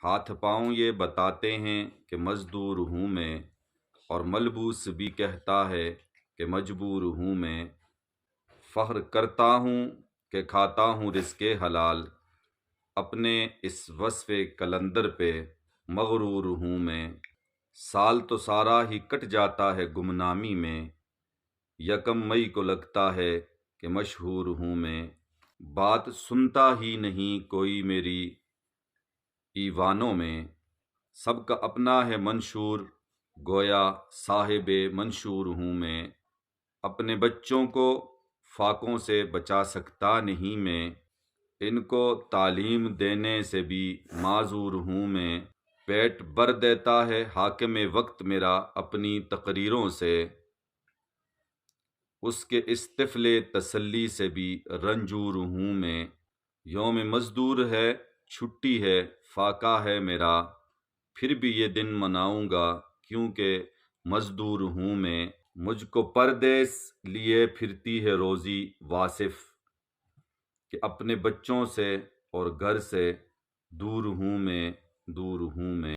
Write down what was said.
ہاتھ پاؤں یہ بتاتے ہیں کہ مزدور ہوں میں، اور ملبوس بھی کہتا ہے کہ مجبور ہوں میں۔ فخر کرتا ہوں کہ کھاتا ہوں رزق حلال، اپنے اس وصف کلندر پہ مغرور ہوں میں۔ سال تو سارا ہی کٹ جاتا ہے گمنامی میں، یکم مئی کو لگتا ہے کہ مشہور ہوں میں۔ بات سنتا ہی نہیں کوئی میری ایوانوں میں، سب کا اپنا ہے منشور، گویا صاحب منشور ہوں میں۔ اپنے بچوں کو فاقوں سے بچا سکتا نہیں میں، ان کو تعلیم دینے سے بھی معذور ہوں میں۔ پیٹ بھر دیتا ہے حاکم وقت میرا اپنی تقریروں سے، اس کے اس طفل تسلی سے بھی رنجور ہوں میں۔ یوم مزدور ہے، چھٹی ہے، فاقہ ہے میرا، پھر بھی یہ دن مناؤں گا کیونکہ مزدور ہوں میں۔ مجھ کو پردیس لیے پھرتی ہے روزی واصف، کہ اپنے بچوں سے اور گھر سے دور ہوں میں، دور ہوں میں۔